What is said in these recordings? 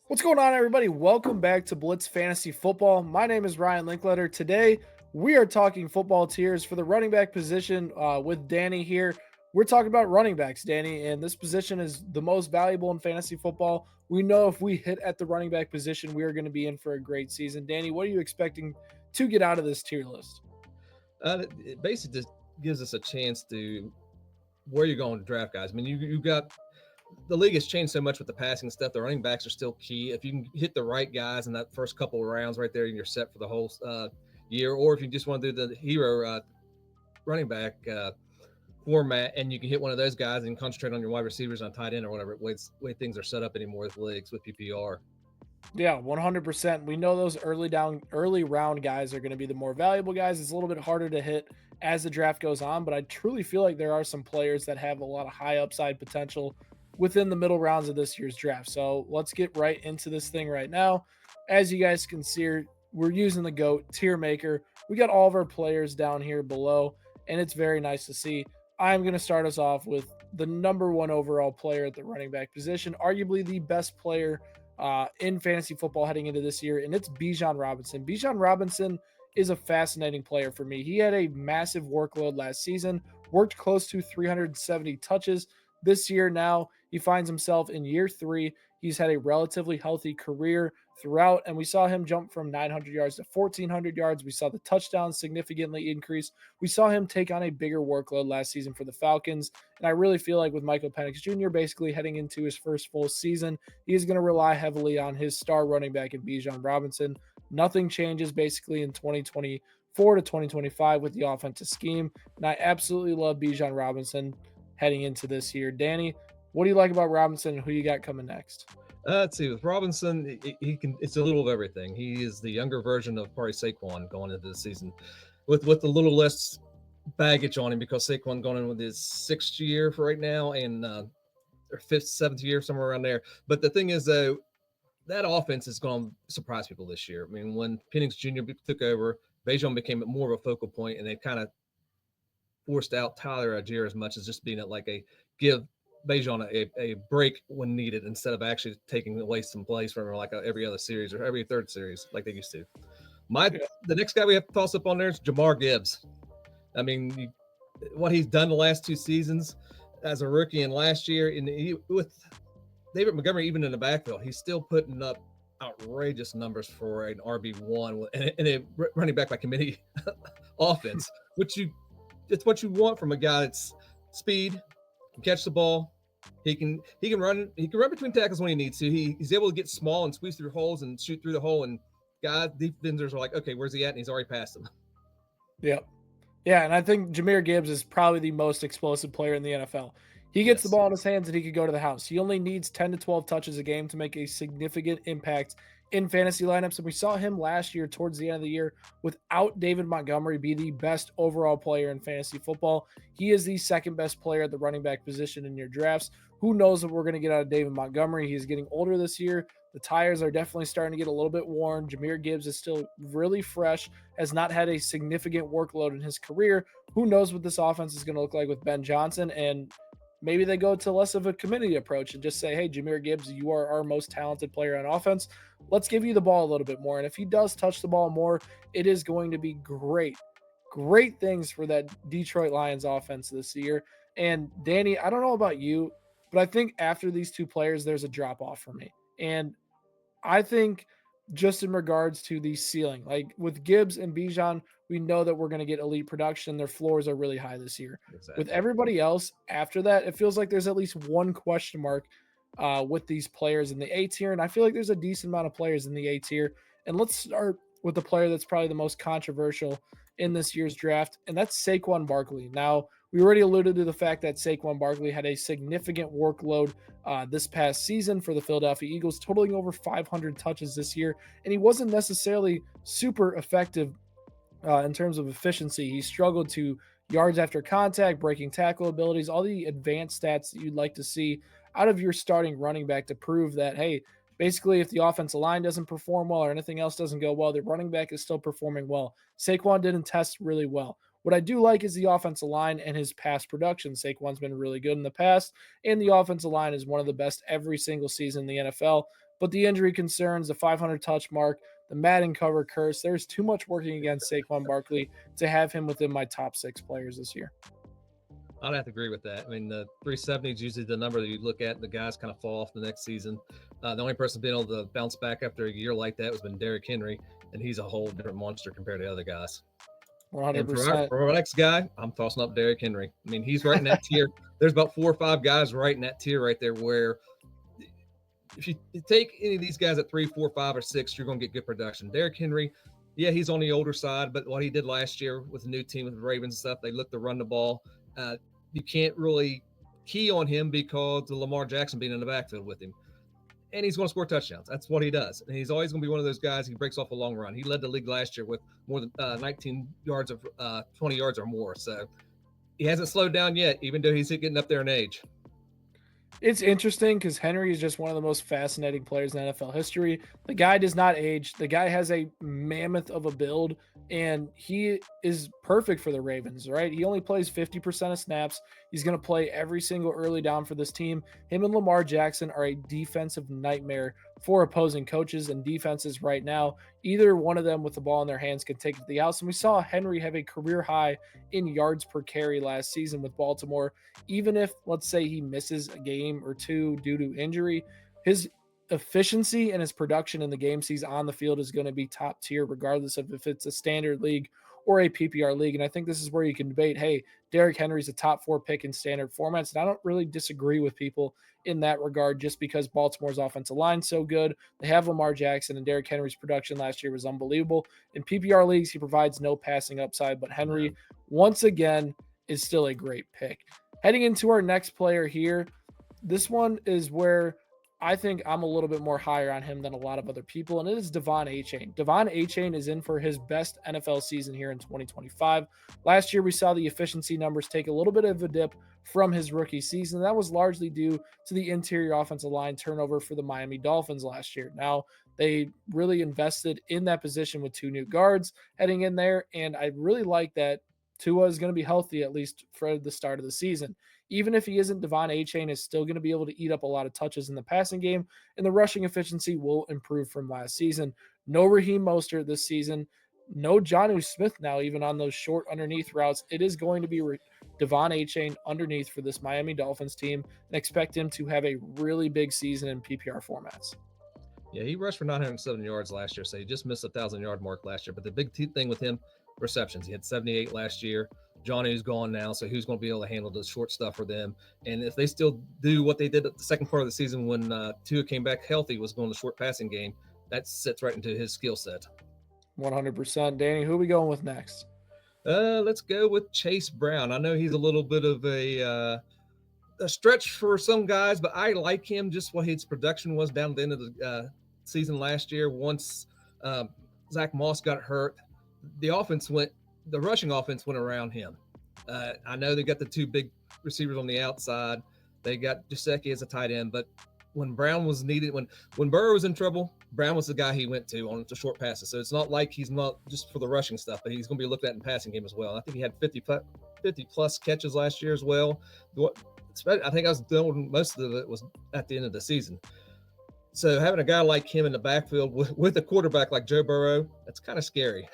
What's going on, everybody? Welcome back to Blitz Fantasy Football. My name is Ryan Linkletter. Today, we are talking football tiers for the running back position with Danny here. We're talking about running backs, Danny, and this position is the most valuable in fantasy football. We know if we hit at the running back position, we are going to be in for a great season. Danny, what are you expecting to get out of this tier list? It basically just gives us a chance to where you're going to draft guys. I mean, you got the league has changed so much with the passing stuff. The running backs are still key. If you can hit the right guys in that first couple of rounds right there, you're set for the whole year. Or if you just want to do the hero running back format and you can hit one of those guys and concentrate on your wide receivers on tight end or whatever way things are set up anymore with leagues with PPR. Yeah, 100%. We know those early round guys are going to be the more valuable guys. It's a little bit harder to hit as the draft goes on, but I truly feel like there are some players that have a lot of high upside potential within the middle rounds of this year's draft. So let's get right into this thing right now. As you guys can see, we're using the GOAT tier maker. We got all of our players down here below, and it's very nice to see. I'm going to start us off with the number one overall player at the running back position, arguably the best player in fantasy football heading into this year, and it's Bijan Robinson. Bijan Robinson is a fascinating player for me. He had a massive workload last season, worked close to 370 touches. This year now, he finds himself in year three. He's had a relatively healthy career throughout, and we saw him jump from 900 yards to 1,400 yards. We saw the touchdowns significantly increase. We saw him take on a bigger workload last season for the Falcons, and I really feel like with Michael Penix Jr. basically heading into his first full season, he is going to rely heavily on his star running back in Bijan Robinson. Nothing changes basically in 2024 to 2025 with the offensive scheme, and I absolutely love Bijan Robinson heading into this year. Danny, what do you like about Robinson and who you got coming next? Let's see. With Robinson, he can. It's a little of everything. He is the younger version of probably Saquon going into the season, with a little less baggage on him because Saquon going in with his sixth year for right now and or fifth, seventh year somewhere around there. But the thing is though, that offense is going to surprise people this year. I mean, when Penix Jr. took over, Bejon became more of a focal point, and they kind of forced out Tyler Algier as much as just being like a give Bejon a break when needed instead of actually taking away some plays from her like every other series or every third series like they used to. Yeah. The next guy we have to toss up on there is Jamar Gibbs. I mean, what he's done the last two seasons as a rookie and last year, and with David Montgomery even in the backfield, he's still putting up outrageous numbers for an RB1 and a running back by committee offense, which it's what you want from a guy that's speed, can catch the ball. He can run between tackles when he needs to. He's able to get small and squeeze through holes and shoot through the hole. And guys, defenders are like, okay, where's he at? And he's already passed him. Yep. Yeah, and I think Jahmyr Gibbs is probably the most explosive player in the NFL. He gets the Yes. ball in his hands and he could go to the house. He only needs 10 to 12 touches a game to make a significant impact in fantasy lineups. And we saw him last year, towards the end of the year, without David Montgomery, be the best overall player in fantasy football. He is the second best player at the running back position in your drafts. Who knows what we're going to get out of David Montgomery? He's getting older this year. The tires are definitely starting to get a little bit worn. Jahmyr Gibbs is still really fresh, has not had a significant workload in his career. Who knows what this offense is going to look like with Ben Johnson? And maybe they go to less of a committee approach and just say, hey, Jahmyr Gibbs, you are our most talented player on offense. Let's give you the ball a little bit more. And if he does touch the ball more, it is going to be great. Great things for that Detroit Lions offense this year. And Danny, I don't know about you, but I think after these two players, there's a drop off for me. And I think just in regards to the ceiling, like with Gibbs and Bijan, we know that we're going to get elite production. Their floors are really high this year. With Exactly. everybody else after that, it feels like there's at least one question mark with these players in the A tier. And I feel like there's a decent amount of players in the A tier. And let's start with the player that's probably the most controversial in this year's draft, and that's Saquon Barkley. Now, we already alluded to the fact that Saquon Barkley had a significant workload this past season for the Philadelphia Eagles, totaling over 500 touches this year, and he wasn't necessarily super effective in terms of efficiency. He struggled to yards after contact, breaking tackle abilities, all the advanced stats that you'd like to see out of your starting running back to prove that, hey, basically, if the offensive line doesn't perform well or anything else doesn't go well, the running back is still performing well. Saquon didn't test really well. What I do like is the offensive line and his past production. Saquon's been really good in the past, and the offensive line is one of the best every single season in the NFL. But the injury concerns, the 500 touch mark, the Madden cover curse, there's too much working against Saquon Barkley to have him within my top 6 players this year. I'd have to agree with that. I mean, the 370 is usually the number that you look at, and the guys kind of fall off the next season. The only person being able to bounce back after a year like that has been Derrick Henry, and he's a whole different monster compared to other guys. 100%. And for our next guy, I'm tossing up Derrick Henry. I mean, he's right in that tier. There's about 4 or 5 guys right in that tier right there where if you take any of these guys at 3, 4, 5, or 6, you're going to get good production. Derrick Henry, yeah, he's on the older side, but what he did last year with the new team with the Ravens and stuff, they look to run the ball. You can't really key on him because of Lamar Jackson being in the backfield with him. And he's going to score touchdowns. That's what he does. And he's always going to be one of those guys who breaks off a long run. He led the league last year with more than 19 yards of 20 yards or more. So he hasn't slowed down yet, even though he's getting up there in age. It's interesting because Henry is just one of the most fascinating players in NFL history. The guy does not age. The guy has a mammoth of a build, and he is perfect for the Ravens, right? He only plays 50% of snaps. He's going to play every single early down for this team. Him and Lamar Jackson are a defensive nightmare for opposing coaches and defenses right now. Either one of them with the ball in their hands can take it to the house. And we saw Henry have a career high in yards per carry last season with Baltimore. Even if, let's say, he misses a game or two due to injury, his efficiency and his production in the games he's on the field is going to be top tier, regardless of if it's a standard league or a PPR league. And I think this is where you can debate, hey, Derrick Henry's a top 4 pick in standard formats. And I don't really disagree with people in that regard, just because Baltimore's offensive line so good. They have Lamar Jackson, and Derrick Henry's production last year was unbelievable. In PPR leagues, he provides no passing upside, but Henry, once again, is still a great pick. Heading into our next player here, this one is where I think I'm a little bit more higher on him than a lot of other people, and it is De'Von Achane. De'Von Achane is in for his best NFL season here in 2025. Last year, we saw the efficiency numbers take a little bit of a dip from his rookie season. That was largely due to the interior offensive line turnover for the Miami Dolphins last year. Now, they really invested in that position with 2 new guards heading in there, and I really like that Tua is going to be healthy at least for the start of the season. Even if he isn't, De'Von Achane is still going to be able to eat up a lot of touches in the passing game, and the rushing efficiency will improve from last season. No Raheem Mostert this season. No Jonnu Smith now, even on those short underneath routes. It is going to be De'Von Achane underneath for this Miami Dolphins team, and expect him to have a really big season in PPR formats. Yeah, he rushed for 907 yards last year, so he just missed the 1,000-yard mark last year. But the big thing with him, receptions. He had 78 last year. Johnny's gone now, so who's going to be able to handle the short stuff for them? And if they still do what they did at the second part of the season when Tua came back healthy, was going the short passing game, that sits right into his skill set. 100%. Danny, who are we going with next? Let's go with Chase Brown. I know he's a little bit of a stretch for some guys, but I like him just what his production was down at the end of the season last year. Once Zach Moss got hurt, the rushing offense went around him. I know they got the 2 big receivers on the outside. They got Gesicki as a tight end, but when Brown was needed, when Burrow was in trouble, Brown was the guy he went to on the short passes. So it's not like he's not just for the rushing stuff, but he's going to be looked at in passing game as well. I think he had 50 plus catches last year as well. I think I was doing most of it was at the end of the season. So having a guy like him in the backfield with a quarterback like Joe Burrow, that's kind of scary.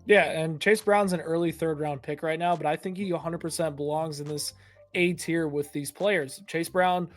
Yeah, and Chase Brown's an early 3rd-round pick right now, but I think he 100% belongs in this A tier with these players. Chase Brown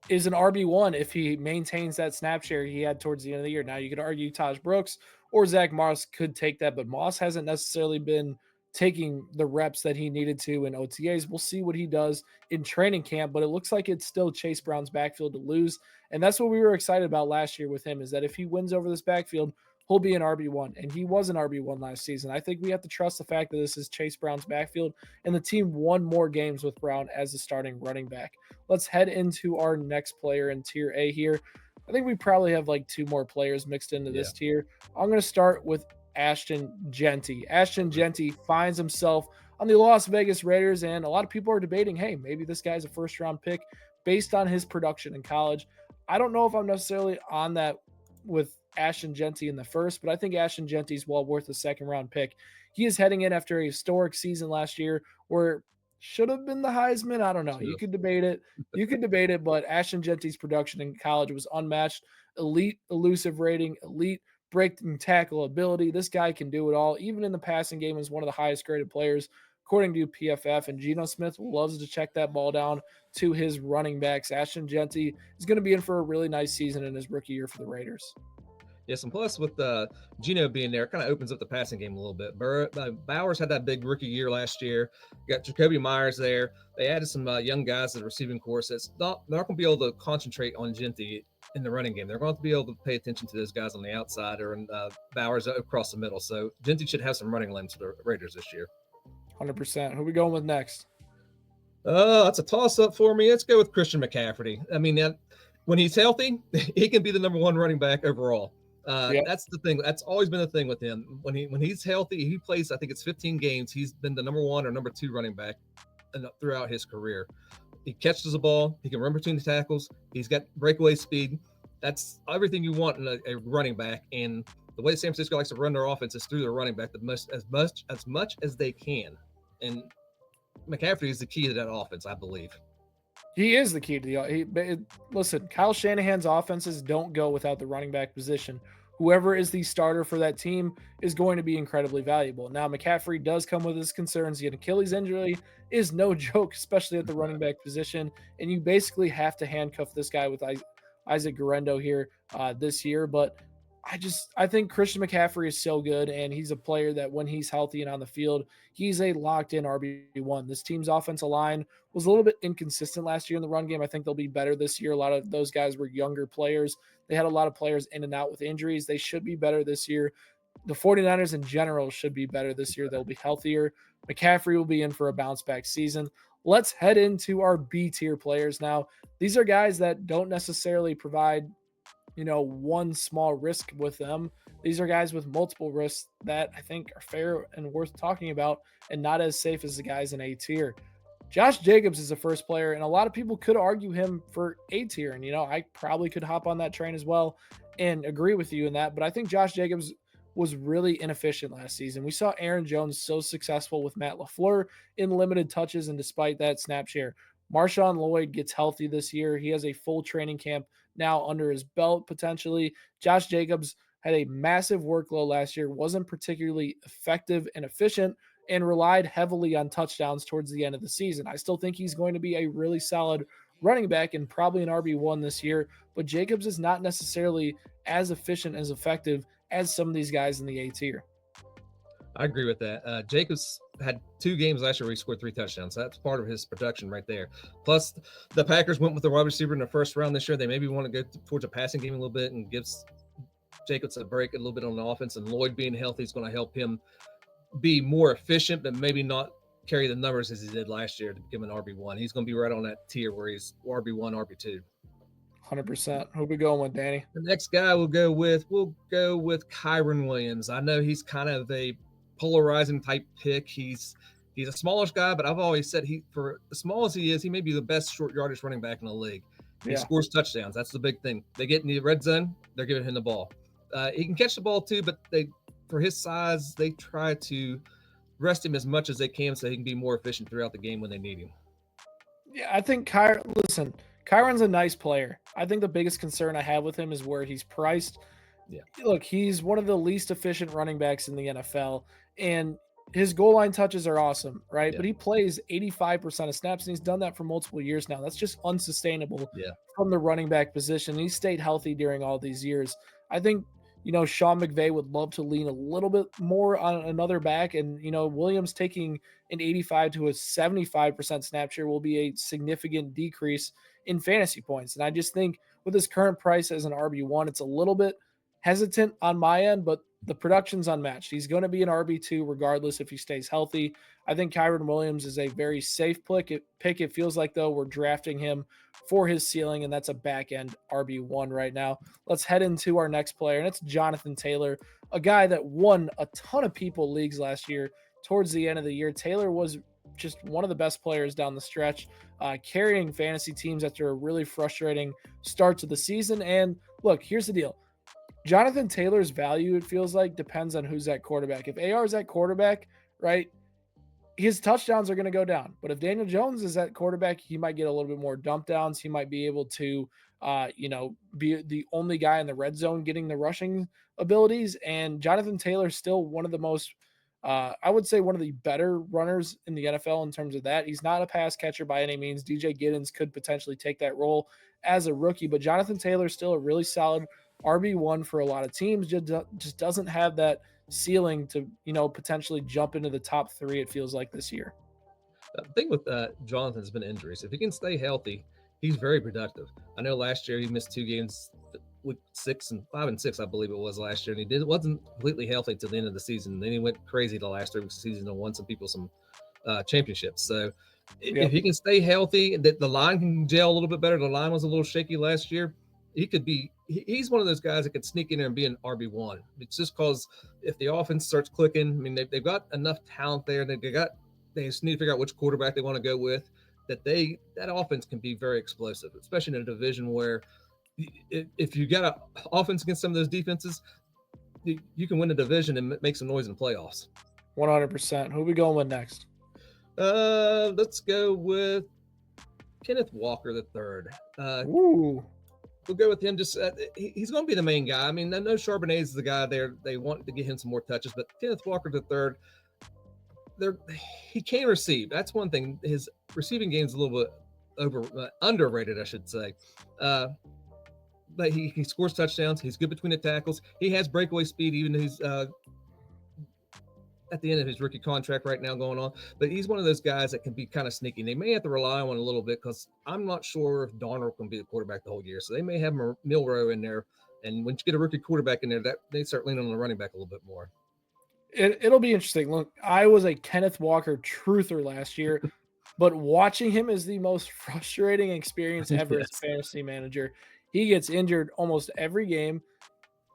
is an RB1 if he maintains that snap share he had towards the end of the year. Now, you could argue Taj Brooks or Zach Moss could take that, but Moss hasn't necessarily been taking the reps that he needed to in OTAs. We'll see what he does in training camp, but it looks like it's still Chase Brown's backfield to lose. And that's what we were excited about last year with him, is that if he wins over this backfield, he'll be an RB1, and he was an RB1 last season. I think we have to trust the fact that this is Chase Brown's backfield, and the team won more games with Brown as the starting running back. Let's head into our next player in Tier A here. I think we probably have like 2 more players mixed into this tier. I'm going to start with Ashton Jeanty. Ashton Jeanty finds himself on the Las Vegas Raiders, and a lot of people are debating, hey, maybe this guy's a 1st-round pick based on his production in college. I don't know if I'm necessarily on that with Ashton Jeanty in the first, but I think Ashton Jeanty is well worth a 2nd-round pick. He is heading in after a historic season last year where should have been the Heisman. I don't know. Should You have. could debate it. You could debate it, but Ashton Genty's production in college was unmatched. Elite elusive rating, elite break and tackle ability. This guy can do it all. Even in the passing game, is one of the highest graded players according to PFF. And Geno Smith loves to check that ball down to his running backs. Ashton Genty is going to be in for a really nice season in his rookie year for the Raiders. Yes, and plus with Geno being there, it kind of opens up the passing game a little bit. Bowers had that big rookie year last year. You got Jacoby Myers there. They added some young guys to the receiving course. They're not going to be able to concentrate on Genty in the running game. They're going to be able to pay attention to those guys on the outside or Bowers across the middle. So Genty should have some running lanes for the Raiders this year. 100%. Who are we going with next? That's a toss-up for me. Let's go with Christian McCaffrey. I mean, when he's healthy, he can be the number one running back overall. That's the thing. That's always been the thing with him. When he's healthy, he plays, I think it's 15 games. He's been the number one or number two running back throughout his career. He catches the ball. He can run between the tackles. He's got breakaway speed. That's everything you want in a running back. And the way San Francisco likes to run their offense is through their running back as much as they can. And McCaffrey is the key to that offense, I believe. He is the key to listen, Kyle Shanahan's offenses don't go without the running back position. Whoever is the starter for that team is going to be incredibly valuable. Now, McCaffrey does come with his concerns. The Achilles injury is no joke, especially at the running back position. And you basically have to handcuff this guy with Isaac Guerendo here this year. But I think Christian McCaffrey is so good, and he's a player that when he's healthy and on the field, he's a locked-in RB1. This team's offensive line was a little bit inconsistent last year in the run game. I think they'll be better this year. A lot of those guys were younger players. They had a lot of players in and out with injuries. They should be better this year. The 49ers in general should be better this year. They'll be healthier. McCaffrey will be in for a bounce-back season. Let's head into our B-tier players now. These are guys that don't necessarily provide one small risk with them. These are guys with multiple risks that I think are fair and worth talking about and not as safe as the guys in A tier. Josh Jacobs is the first player, and a lot of people could argue him for A tier. And, I probably could hop on that train as well and agree with you in that. But I think Josh Jacobs was really inefficient last season. We saw Aaron Jones so successful with Matt LaFleur in limited touches, and despite that snap share, Marshawn Lloyd gets healthy this year. He has a full training camp now under his belt potentially. Josh Jacobs had a massive workload last year, wasn't particularly effective and efficient, and relied heavily on touchdowns towards the end of the season. I still think he's going to be a really solid running back and probably an RB1 this year, but Jacobs is not necessarily as efficient, as effective as some of these guys in the A tier. I agree with that. Jacobs had 2 games last year where he scored 3 touchdowns. That's part of his production right there. Plus, the Packers went with the wide receiver in the first round this year. They maybe want to go towards a passing game a little bit and gives Jacobs a break a little bit on the offense. And Lloyd being healthy is going to help him be more efficient, but maybe not carry the numbers as he did last year to give him an RB1. He's going to be right on that tier where he's RB1, RB2. 100%. Who we going with, Danny? The next guy we'll go with Kyren Williams. I know he's kind of a polarizing type pick. He's a smallish guy, but I've always said for as small as he is, he may be the best short yardage running back in the league. He scores touchdowns. That's the big thing. They get in the red zone, they're giving him the ball. He can catch the ball too, but for his size, they try to rest him as much as they can so he can be more efficient throughout the game when they need him. Yeah, I think Kyron's a nice player. I think the biggest concern I have with him is where he's priced. Yeah. Look, he's one of the least efficient running backs in the NFL, and his goal line touches are awesome, right? Yeah. But he plays 85% of snaps, and he's done that for multiple years now. That's just unsustainable from the running back position. He stayed healthy during all these years. I think, Sean McVay would love to lean a little bit more on another back, and, Williams taking an 85 to a 75% snap share will be a significant decrease in fantasy points. And I just think with his current price as an RB1, it's a little bit hesitant on my end, but the production's unmatched. He's going to be an RB2 regardless if he stays healthy. I think Kyren Williams is a very safe pick. It feels like, though, we're drafting him for his ceiling, and that's a back-end RB1 right now. Let's head into our next player, and it's Jonathan Taylor, a guy that won a ton of people leagues last year. Towards the end of the year, Taylor was just one of the best players down the stretch, carrying fantasy teams after a really frustrating start to the season. And look, here's the deal. Jonathan Taylor's value, it feels like, depends on who's at quarterback. If AR is at quarterback, right, his touchdowns are going to go down. But if Daniel Jones is at quarterback, he might get a little bit more dump downs. He might be able to, be the only guy in the red zone getting the rushing abilities. And Jonathan Taylor is still one of the most, I would say, one of the better runners in the NFL in terms of that. He's not a pass catcher by any means. DJ Giddens could potentially take that role as a rookie, but Jonathan Taylor is still a really solid RB1 for a lot of teams. Just doesn't have that ceiling to, potentially jump into the top 3, it feels like this year. The thing with Jonathan's been injuries. If he can stay healthy, he's very productive. I know last year he missed 2 games, week 5 and 6, I believe it was last year, and wasn't completely healthy till the end of the season. Then he went crazy the last 3 weeks of the season and won some people some championships. So if he can stay healthy, that the line can gel a little bit better. The line was a little shaky last year. He could be. He's one of those guys that could sneak in there and be an RB1. It's just because if the offense starts clicking, I mean, they've got enough talent there. They just need to figure out which quarterback they want to go with. That offense can be very explosive, especially in a division where if you got an offense against some of those defenses, you can win the division and make some noise in the playoffs. 100%. Who are we going with next? Let's go with Kenneth Walker III. Ooh. We'll go with him. Just he's going to be the main guy. I mean, I know Charbonnet is the guy there. They want to get him some more touches, but Kenneth Walker III, he can receive. That's one thing. His receiving game is a little bit underrated, I should say. But he scores touchdowns. He's good between the tackles. He has breakaway speed, even though he's at the end of his rookie contract right now going on. But he's one of those guys that can be kind of sneaky. They may have to rely on a little bit because I'm not sure if Darnold can be the quarterback the whole year. So they may have Milroe in there. And when you get a rookie quarterback in there, that they start leaning on the running back a little bit more. It'll be interesting. Look, I was a Kenneth Walker truther last year, but watching him is the most frustrating experience ever as a fantasy manager. He gets injured almost every game.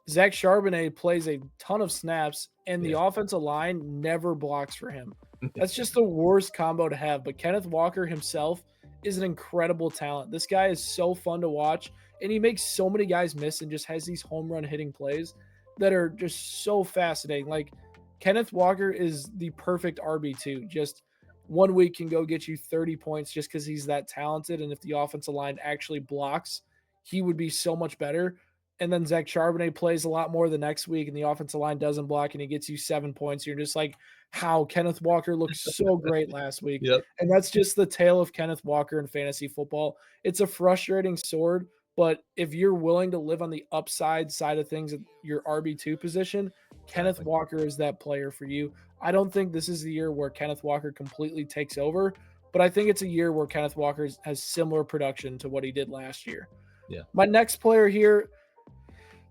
Zach Charbonnet plays a ton of snaps, and the offensive line never blocks for him. That's just the worst combo to have. But Kenneth Walker himself is an incredible talent. This guy is so fun to watch, and he makes so many guys miss and just has these home run hitting plays that are just so fascinating. Like, Kenneth Walker is the perfect RB2. Just 1 week can go get you 30 points just because he's that talented. And if the offensive line actually blocks, he would be so much better. And then Zach Charbonnet plays a lot more the next week and the offensive line doesn't block and he gets you 7 points. You're just like, how? Kenneth Walker looked so great last week. Yep. And that's just the tale of Kenneth Walker in fantasy football. It's a frustrating sword, but if you're willing to live on the upside side of things at your RB2 position, Kenneth Walker is that player for you. I don't think this is the year where Kenneth Walker completely takes over, but I think it's a year where Kenneth Walker has similar production to what he did last year. Yeah. My next player here,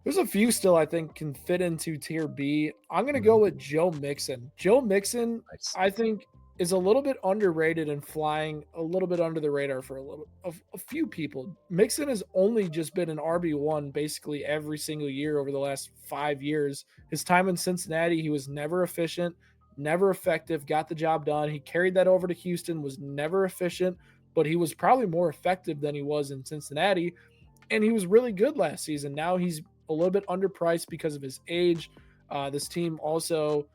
there's a few still I think can fit into tier B. I'm going to go with Joe Mixon. Joe Mixon, nice. I think, is a little bit underrated and flying a little bit under the radar for a few people. Mixon has only just been an RB1 basically every single year over the last 5 years. His time in Cincinnati, he was never efficient, never effective, got the job done. He carried that over to Houston, was never efficient, but he was probably more effective than he was in Cincinnati. And he was really good last season. Now he's a little bit underpriced because of his age. This team also,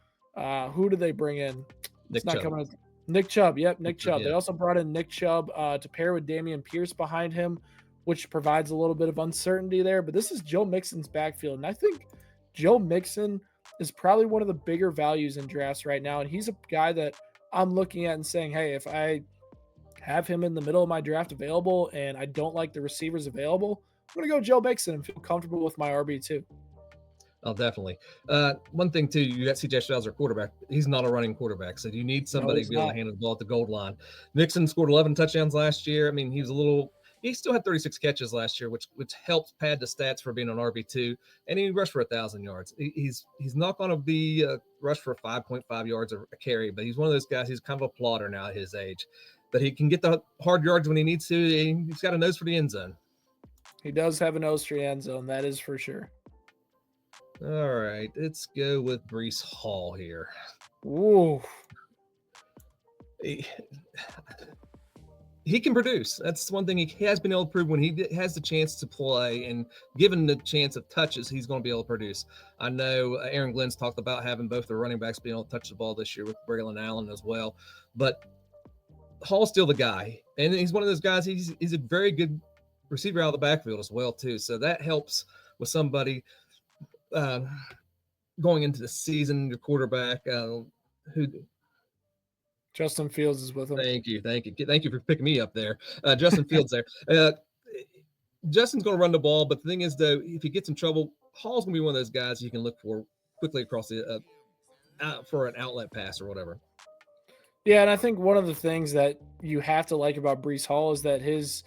who did they bring in? Nick Chubb. Nick Chubb. Yep, Nick Chubb. Yeah. They also brought in Nick Chubb to pair with Dameon Pierce behind him, which provides a little bit of uncertainty there. But this is Joe Mixon's backfield. And I think Joe Mixon is probably one of the bigger values in drafts right now. And he's a guy that I'm looking at and saying, hey, if I have him in the middle of my draft available and I don't like the receivers available, I'm going to go Joe Mixon and feel comfortable with my RB2. Oh, definitely. One thing, too, you got C.J. Stroud as our quarterback. He's not a running quarterback, so you need somebody to be able to handle the ball at the goal line. Mixon scored 11 touchdowns last year. I mean, he still had 36 catches last year, which helps pad the stats for being an RB2, and he rushed for 1,000 yards. He's not going to be rush for 5.5 yards a carry, but he's one of those guys. He's kind of a plotter now at his age, but he can get the hard yards when he needs to. He's got a nose for the end zone. He does have a nose for the end zone, that is for sure. All right, let's go with Breece Hall here. Ooh. he can produce. That's one thing he has been able to prove when he has the chance to play and given the chance of touches, he's going to be able to produce. I know Aaron Glenn's talked about having both the running backs being able to touch the ball this year with Braylon Allen as well. But Hall's still the guy. And he's one of those guys, he's a very good receiver out of the backfield as well, too. So that helps with somebody going into the season, your quarterback who Justin Fields is with him. Thank you for picking me up there. Justin Fields there. Justin's going to run the ball, but the thing is, though, if he gets in trouble, Hall's going to be one of those guys you can look for quickly across the for an outlet pass or whatever. Yeah, and I think one of the things that you have to like about Breece Hall is that his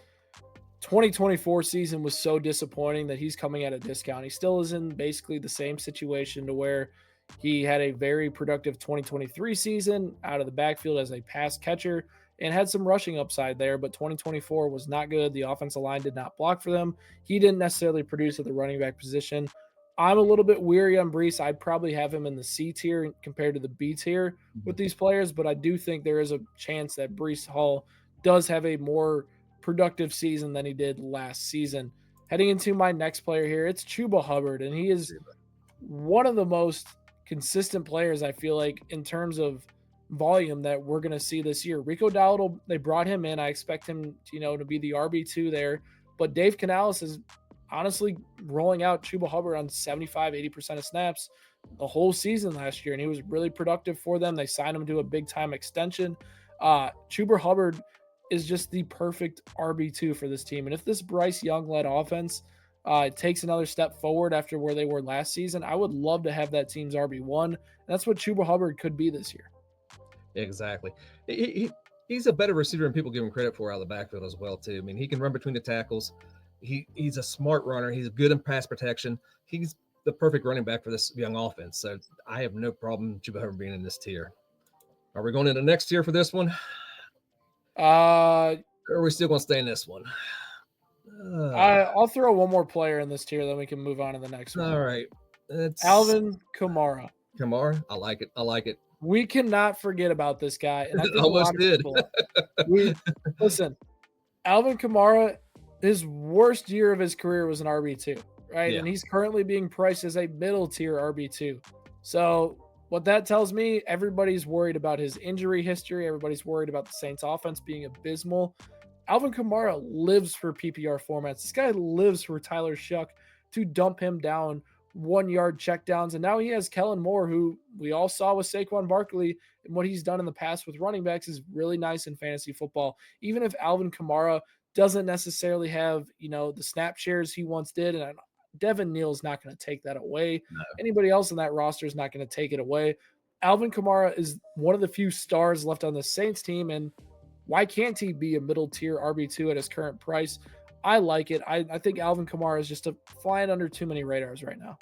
2024 season was so disappointing that he's coming at a discount. He still is in basically the same situation to where he had a very productive 2023 season out of the backfield as a pass catcher and had some rushing upside there, but 2024 was not good. The offensive line did not block for them. He didn't necessarily produce at the running back position. I'm a little bit weary on Breece. I'd probably have him in the C tier compared to the B tier with these players, but I do think there is a chance that Breece Hall does have a more productive season than he did last season. Heading into my next player here, it's Chuba Hubbard, and he is one of the most consistent players, I feel like, in terms of volume that we're going to see this year. Rico Dowdle, they brought him in. I expect him, to be the RB2 there, but Dave Canales is honestly rolling out Chuba Hubbard on 75-80% of snaps the whole season last year, and he was really productive for them. They signed him to a big-time extension. Chuba Hubbard is just the perfect RB2 for this team, and if this Bryce Young-led offense takes another step forward after where they were last season, I would love to have that team's RB1, and that's what Chuba Hubbard could be this year. Exactly. He's a better receiver than people give him credit for out of the backfield as well, too. I mean, he can run between the tackles. He's a smart runner. He's good in pass protection. He's the perfect running back for this young offense. So I have no problem Chuba Hubbard being in this tier. Are we going into the next tier for this one? Or are we still going to stay in this one? I'll throw one more player in this tier, then we can move on to the next one. All right. It's Alvin Kamara. I like it. We cannot forget about this guy. And I think almost did. Listen, Alvin Kamara, his worst year of his career was an RB2, right? Yeah. And he's currently being priced as a middle tier RB2. So what that tells me, everybody's worried about his injury history. Everybody's worried about the Saints offense being abysmal. Alvin Kamara lives for PPR formats. This guy lives for Tyler Shuck to dump him down 1-yard checkdowns. And now he has Kellen Moore, who we all saw with Saquon Barkley, and what he's done in the past with running backs is really nice in fantasy football. Even if Alvin Kamara doesn't necessarily have, the snap shares he once did, and Devin Neal's not going to take that away. No. Anybody else in that roster is not going to take it away. Alvin Kamara is one of the few stars left on the Saints team, and why can't he be a middle tier RB2 at his current price? I like it. I think Alvin Kamara is just flying under too many radars right now.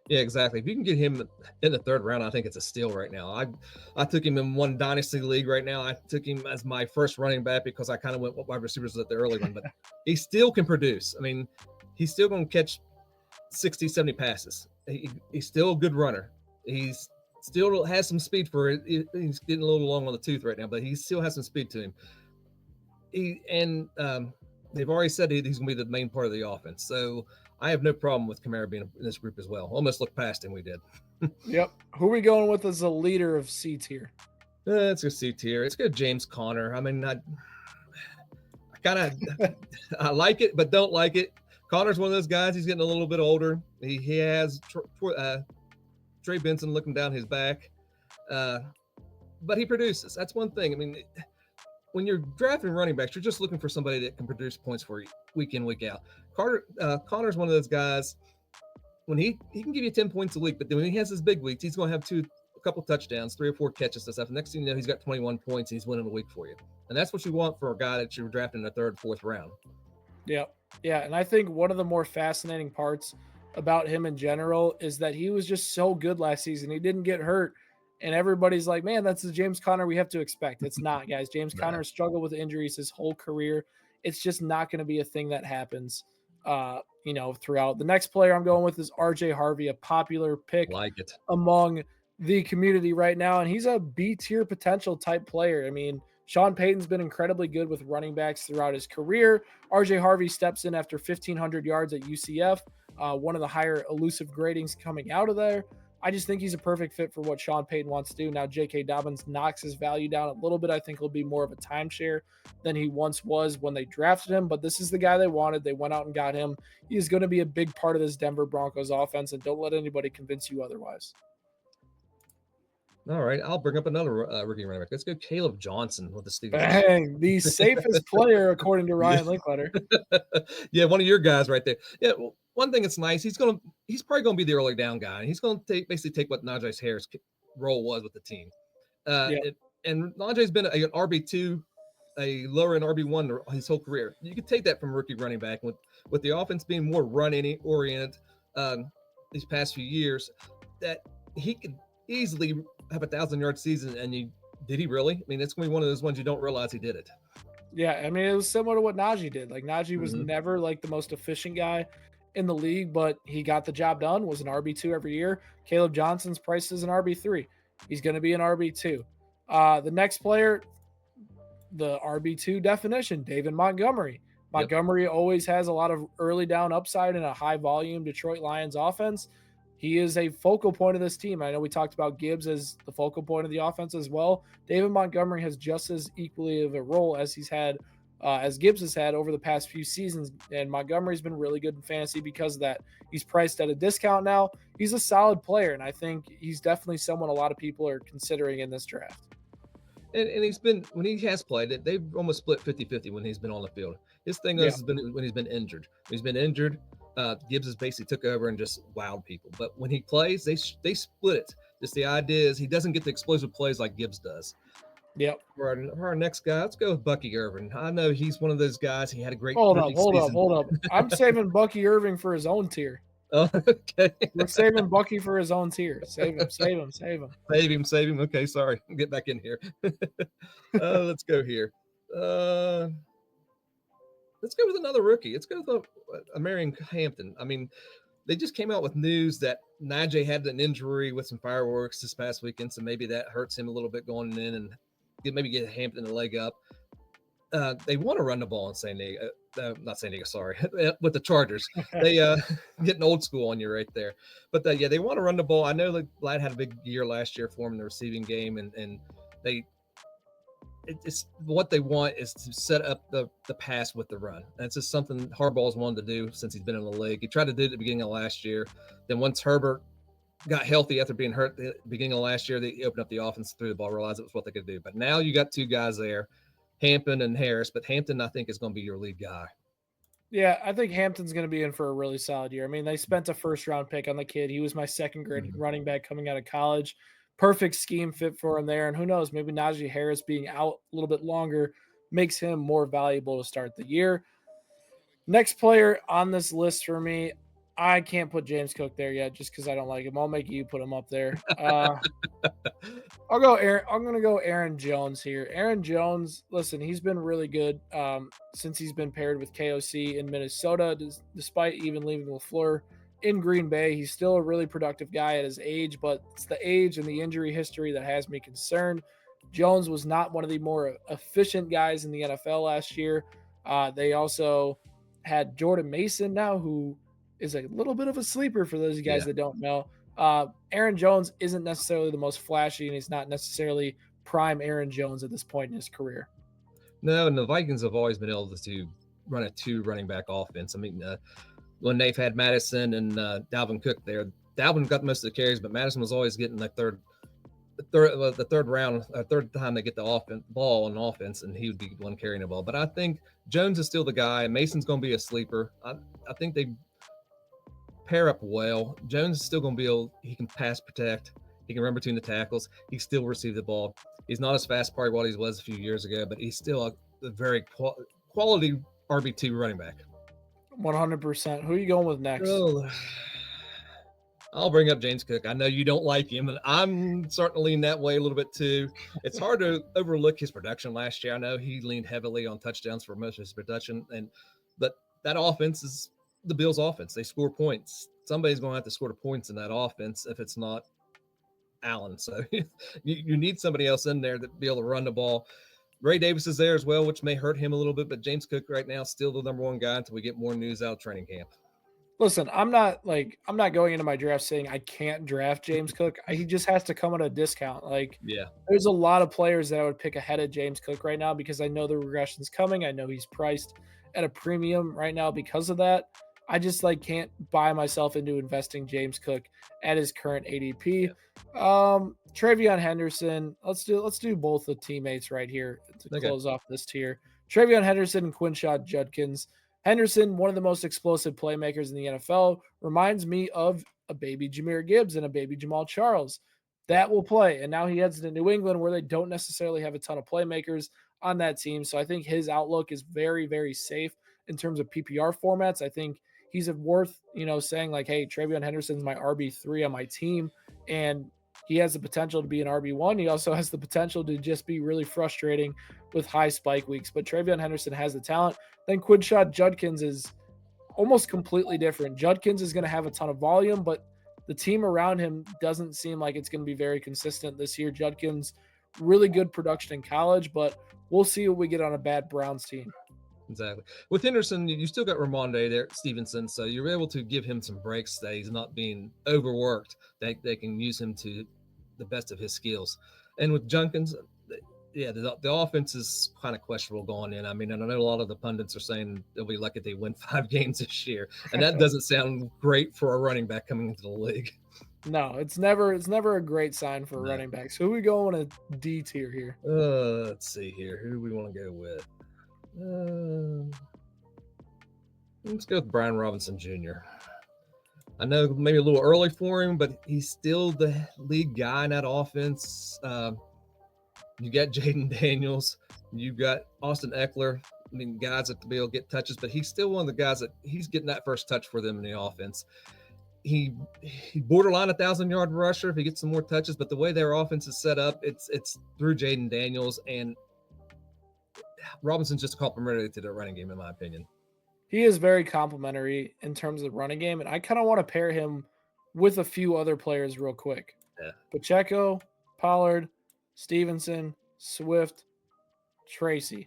Yeah, exactly. If you can get him in the third round, I think it's a steal right now. I took him in one dynasty league right now. I took him as my first running back because I kind of went with wide receivers at the early one, but he still can produce. I mean, he's still going to catch 60, 70 passes. He's still a good runner. He's still has some speed for it. He's getting a little long on the tooth right now, but he still has some speed to him. They've already said he's going to be the main part of the offense. So I have no problem with Kamara being in this group as well. Almost looked past him, we did. Yep. Who are we going with as a leader of C tier? It's a C tier. It's good, James Conner. I mean, I I like it, but don't like it. Connor's one of those guys. He's getting a little bit older. He has Trey Benson looking down his back, but he produces. That's one thing. I mean, when you're drafting running backs, you're just looking for somebody that can produce points for you week in, week out. Connor's one of those guys. When he can give you 10 points a week, but then when he has his big weeks, he's going to have a couple touchdowns, 3 or 4 catches and stuff. Next thing you know, he's got 21 points. He's winning a week for you, and that's what you want for a guy that you're drafting in the 3rd, 4th round. Yeah, and I think one of the more fascinating parts about him in general is that he was just so good last season. He didn't get hurt. And everybody's like, man, that's the James Conner we have to expect. It's not, guys. James Conner struggled with injuries his whole career. It's just not going to be a thing that happens, throughout. The next player I'm going with is RJ Harvey, a popular pick among the community right now. And he's a B-tier potential type player. I mean, Sean Payton's been incredibly good with running backs throughout his career. RJ Harvey steps in after 1,500 yards at UCF, one of the higher elusive gradings coming out of there. I just think he's a perfect fit for what Sean Payton wants to do. Now, J.K. Dobbins knocks his value down a little bit. I think he'll be more of a timeshare than he once was when they drafted him, but this is the guy they wanted. They went out and got him. He is going to be a big part of this Denver Broncos offense, and don't let anybody convince you otherwise. All right, I'll bring up another rookie running back. Let's go Caleb Johnson with the Steelers. Bang, the safest player according to Ryan Linkletter. Yeah, one of your guys right there. Yeah, well, one thing that's nice, he's probably gonna be the early down guy, and he's gonna basically take what Najee Harris' role was with the team. And Najee's been an RB2, a lower end RB1 his whole career. You could take that from rookie running back with the offense being more run oriented these past few years, that he could easily have 1,000-yard season. And did he really? I mean, it's going to be one of those ones you don't realize he did it. Yeah, I mean, it was similar to what Najee did. Like, Najee was never like the most efficient guy in the league, but he got the job done, was an RB2 every year. Caleb Johnson's priced as an RB3. He's going to be an RB2. The next player, the RB2 definition, David Montgomery. Montgomery always has a lot of early down upside in a high volume Detroit Lions offense. He is a focal point of this team. I know we talked about Gibbs as the focal point of the offense as well. David Montgomery has just as equally of a role as as Gibbs has had over the past few seasons. And Montgomery's been really good in fantasy because of that. He's priced at a discount now. He's a solid player, and I think he's definitely someone a lot of people are considering in this draft. And he's been, when he has played it, they've almost split 50-50 when he's been on the field. His thing has been when he's been injured. When he's been injured, Gibbs has basically took over and just wowed people. But when he plays, they split it. Just the idea is he doesn't get the explosive plays like Gibbs does. Yep. For our next guy, let's go with Bucky Irving. I know he's one of those guys. He had a great Hold up. I'm saving Bucky Irving for his own tier. Oh, okay. We're saving Bucky for his own tier. Save him. Save him. Okay, sorry. Get back in here. Let's go here. Let's go with another rookie. Let's go with Marion Hampton. I mean, they just came out with news that Najee had an injury with some fireworks this past weekend, so maybe that hurts him a little bit going in and maybe get Hampton a leg up. They want to run the ball in San Diego. Not San Diego, sorry, with the Chargers. They getting old school on you right there. But they want to run the ball. I know that Vlad had a big year last year for him in the receiving game, and it's what they want is to set up the pass with the run. That's just something Harbaugh's wanted to do since he's been in the league. He tried to do it at the beginning of last year. Then once Herbert got healthy after being hurt at the beginning of last year, they opened up the offense, threw the ball, realized it was what they could do. But now you got two guys there, Hampton and Harris. But Hampton, I think, is going to be your lead guy. Yeah, I think Hampton's going to be in for a really solid year. I mean, they spent a first-round pick on the kid. He was my second-grade running back coming out of college. Perfect scheme fit for him there. And who knows, maybe Najee Harris being out a little bit longer makes him more valuable to start the year. Next player on this list for me, I can't put James Cook there yet just because I don't like him. I'll make you put him up there. I'm going to go Aaron Jones here. Aaron Jones, listen, he's been really good since he's been paired with KOC in Minnesota, despite even leaving LaFleur in Green Bay. He's still a really productive guy at his age, but it's the age and the injury history that has me concerned. Jones was not one of the more efficient guys in the NFL last year. They also had Jordan Mason now, who is a little bit of a sleeper for those guys that don't know. Aaron Jones isn't necessarily the most flashy, and he's not necessarily prime Aaron Jones at this point in his career. No, and the Vikings have always been able to run a two running back offense. I mean, when they've had Madison and Dalvin Cook there, Dalvin got most of the carries, but Madison was always getting the third time they get the ball on offense, and he would be the one carrying the ball. But I think Jones is still the guy. Mason's going to be a sleeper. I think they pair up well. Jones is still going to be able. He can pass protect. He can run between the tackles. He still receive the ball. He's not as fast probably what he was a few years ago, but he's still a very quality RB2 running back. 100%. Who are you going with next? I'll bring up James Cook. I know you don't like him, and I'm certainly in that way a little bit too. It's hard to overlook his production last year. I know he leaned heavily on touchdowns for most of his production, but that offense is the Bills' offense. They score points. Somebody's going to have to score the points in that offense if it's not Allen. So you need somebody else in there to be able to run the ball. Ray Davis is there as well, which may hurt him a little bit, but James Cook right now is still the number one guy until we get more news out of training camp. Listen, I'm not going into my draft saying I can't draft James Cook. He just has to come at a discount. Like, Yeah. there's a lot of players that I would pick ahead of James Cook right now because I know the regression's coming. I know he's priced at a premium right now because of that. I just can't buy myself into investing James Cook at his current ADP. TreVeyon Henderson. Let's do both the teammates right here to close off this tier. TreVeyon Henderson and Quinshad Judkins. Henderson, one of the most explosive playmakers in the NFL, reminds me of a baby Jahmyr Gibbs and a baby Jamal Charles. That will play. And now he heads to New England where they don't necessarily have a ton of playmakers on that team. So I think his outlook is very, very safe in terms of PPR formats. I think he's worth, saying hey, TreVeyon Henderson's my RB3 on my team. And he has the potential to be an RB1. He also has the potential to just be really frustrating with high spike weeks. But TreVeyon Henderson has the talent. Then Quinshad Judkins is almost completely different. Judkins is going to have a ton of volume, but the team around him doesn't seem like it's going to be very consistent this year. Judkins, really good production in college, but we'll see what we get on a bad Browns team. Exactly. With Henderson, you still got Ramondre there, Stevenson, so you're able to give him some breaks that he's not being overworked. They can use him to the best of his skills. And with Judkins, yeah, the offense is kind of questionable going in. I mean, I know a lot of the pundits are saying they'll be lucky if they win 5 games this year, and that doesn't sound great for a running back coming into the league. No, it's never a great sign for running backs. Who are we going a D tier here? Let's see here. Who do we want to go with? Let's go with Brian Robinson Jr. I know maybe a little early for him, but he's still the lead guy in that offense. You got Jaden Daniels, you got Austin Eckler. I mean, guys that to be able to get touches, but he's still one of the guys that he's getting that first touch for them in the offense. He borderline 1,000-yard rusher if he gets some more touches, but the way their offense is set up, it's through Jaden Daniels, and Robinson's just complementary to their running game, in my opinion. He is very complimentary in terms of the running game, and I kind of want to pair him with a few other players real quick. Yeah. Pacheco, Pollard, Stevenson, Swift, Tracy.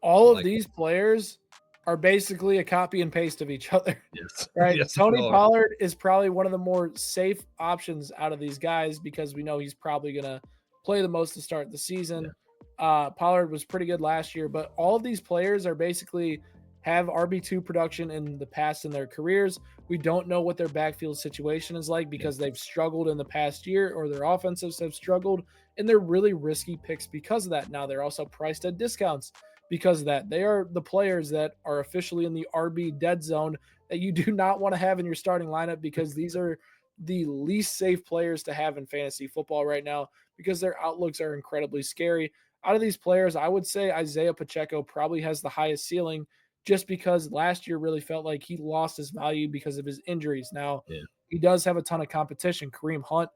All of these players are basically a copy and paste of each other. Yes. Right? Yes, Tony Pollard is probably one of the more safe options out of these guys because we know he's probably going to play the most to start the season. Yeah. Pollard was pretty good last year, but all of these players are basically have RB2 production in the past in their careers. We don't know what their backfield situation is like because they've struggled in the past year or their offensives have struggled, and they're really risky picks because of that. Now they're also priced at discounts because of that. They are the players that are officially in the RB dead zone that you do not want to have in your starting lineup because these are the least safe players to have in fantasy football right now because their outlooks are incredibly scary. Out of these players, I would say Isaiah Pacheco probably has the highest ceiling just because last year really felt like he lost his value because of his injuries. Now, he does have a ton of competition. Kareem Hunt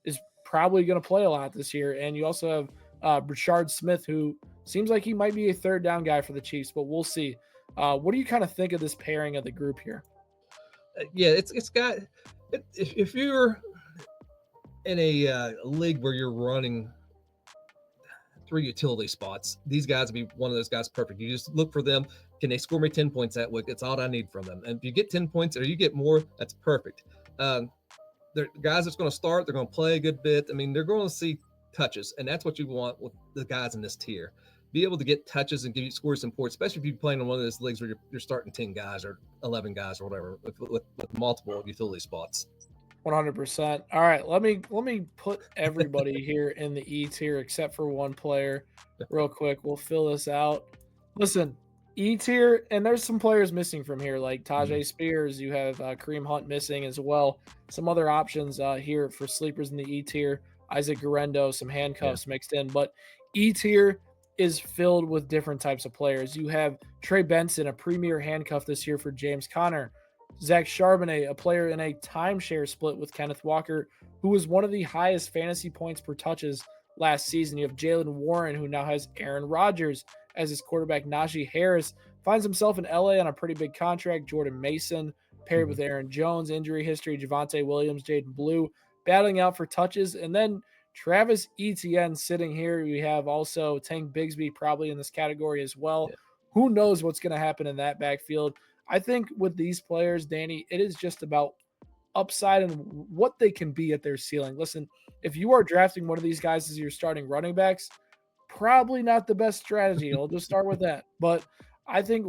is probably going to play a lot this year. And you also have Brashard Smith, who seems like he might be a third down guy for the Chiefs, but we'll see. What do you kind of think of this pairing of the group here? Yeah, it's got – if you're in a league where you're running 3 utility spots, these guys would be one of those guys perfect. You just look for them. Can they score me 10 points that week? It's all I need from them. And if you get 10 points or you get more, that's perfect. They're guys that's going to start. They're going to play a good bit. I mean, they're going to see touches, and that's what you want with the guys in this tier. Be able to get touches and give you scores some points, especially if you're playing in one of those leagues where you're starting 10 guys or 11 guys or whatever with multiple utility spots. 100%. All right, let me put everybody here in the E tier except for one player real quick. We'll fill this out. Listen, E tier, and there's some players missing from here, like Tajay Spears. You have Kareem Hunt missing as well. Some other options here for sleepers in the E tier. Isaac Guerrero, some handcuffs mixed in. But E tier is filled with different types of players. You have Trey Benson, a premier handcuff this year for James Conner. Zach Charbonnet, a player in a timeshare split with Kenneth Walker, who was one of the highest fantasy points per touches last season. You have Jalen Warren, who now has Aaron Rodgers as his quarterback. Najee Harris finds himself in LA on a pretty big contract. Jordan Mason paired with Aaron Jones, injury history. Javonte Williams, Jaden Blue battling out for touches. And then Travis Etienne sitting here. We have also Tank Bigsby probably in this category as well. Yeah. Who knows what's going to happen in that backfield? I think with these players, Danny, it is just about upside and what they can be at their ceiling. Listen, if you are drafting one of these guys as your starting running backs, probably not the best strategy. I'll just start with that. But I think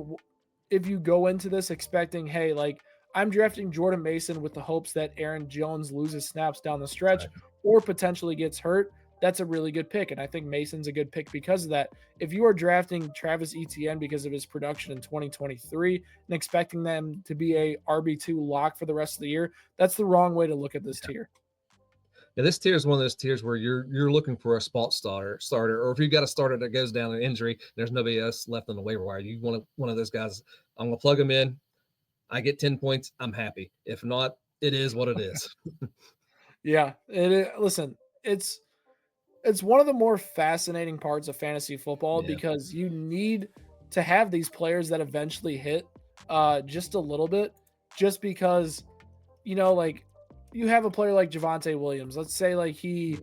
if you go into this expecting, hey, like I'm drafting Jordan Mason with the hopes that Aaron Jones loses snaps down the stretch Right. or potentially gets hurt, that's a really good pick. And I think Mason's a good pick because of that. If you are drafting Travis Etienne because of his production in 2023 and expecting them to be a RB2 lock for the rest of the year, that's the wrong way to look at this tier. Yeah, this tier is one of those tiers where you're looking for a spot starter, or if you got a starter that goes down an injury, there's nobody else left on the waiver wire. You want one of those guys. I'm gonna plug them in. I get 10 points. I'm happy. If not, it is what it is. Yeah, listen, it's one of the more fascinating parts of fantasy football Yeah. because you need to have these players that eventually hit just a little bit, just because like you have a player like Javonte Williams. Let's say like he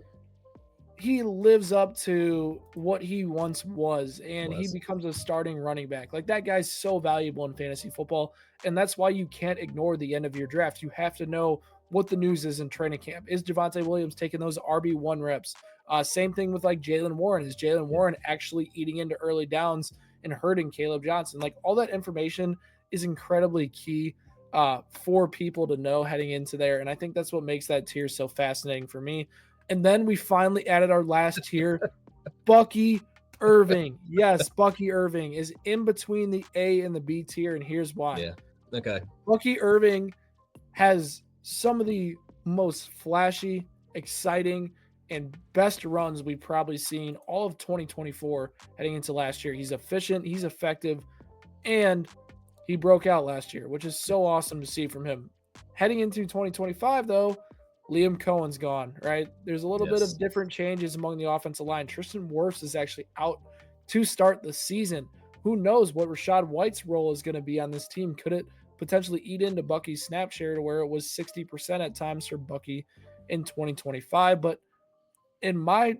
lives up to what he once was and he becomes a starting running back. Like that guy's so valuable in fantasy football. And that's why you can't ignore the end of your draft. You have to know what the news is in training camp. Is Javonte Williams taking those RB1 reps? Same thing with like Jalen Warren. Is Jalen Warren actually eating into early downs and hurting Caleb Johnson? Like all that information is incredibly key for people to know heading into there. And I think that's what makes that tier so fascinating for me. And then we finally added our last tier, Bucky Irving. Yes, Bucky Irving is in between the A and the B tier, and here's why. Yeah. Okay. Bucky Irving has some of the most flashy, exciting, and best runs we've probably seen all of 2024 heading into last year. He's efficient, he's effective, and he broke out last year, which is so awesome to see from him. Heading into 2025, though, Liam Cohen's gone, right? There's a little bit of different changes among the offensive line. Tristan Wirfs is actually out to start the season. Who knows what Rachaad White's role is going to be on this team? Could it potentially eat into Bucky's snap share to where it was 60% at times for Bucky in 2025? But in my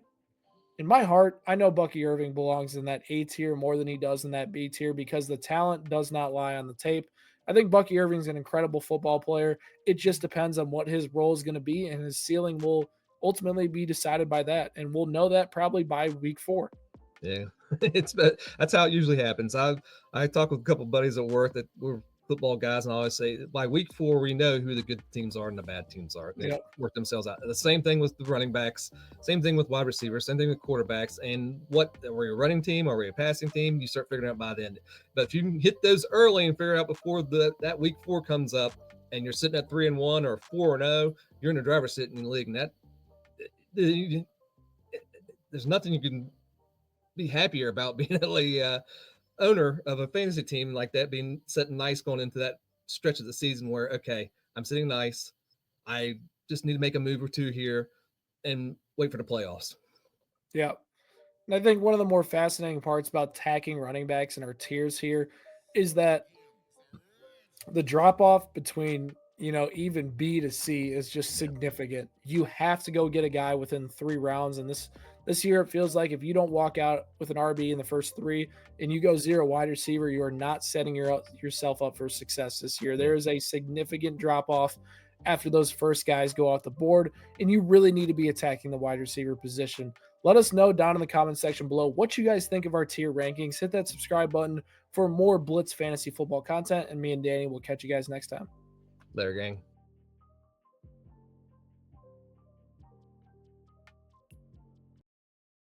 heart, I know Bucky Irving belongs in that A tier more than he does in that B tier because the talent does not lie on the tape. I think Bucky Irving's an incredible football player. It just depends on what his role is going to be, and his ceiling will ultimately be decided by that. And we'll know that probably by week 4. Yeah, that's how it usually happens. I talk with a couple of buddies at work that were football guys, and I always say by week 4 we know who the good teams are and the bad teams are. They work themselves out. The same thing with the running backs, same thing with wide receivers, same thing with quarterbacks. And what are we, a running team? Are we a passing team? You start figuring out by then. But if you can hit those early and figure out before that week 4 comes up, and you're sitting at 3-1 or 4-0, you're in the driver's seat in the league, and that there's nothing you can be happier about being a owner of a fantasy team like that, being sitting nice going into that stretch of the season where, okay, I'm sitting nice. I just need to make a move or two here and wait for the playoffs. Yeah. And I think one of the more fascinating parts about tacking running backs in our tiers here is that the drop off between, even B to C is just significant. You have to go get a guy within 3 rounds. And this year, it feels like if you don't walk out with an RB in the first 3 and you go 0 wide receiver, you are not setting yourself up for success this year. There is a significant drop off after those first guys go off the board, and you really need to be attacking the wide receiver position. Let us know down in the comment section below what you guys think of our tier rankings. Hit that subscribe button for more Blitz fantasy football content, and me and Danny will catch you guys next time. Later, gang.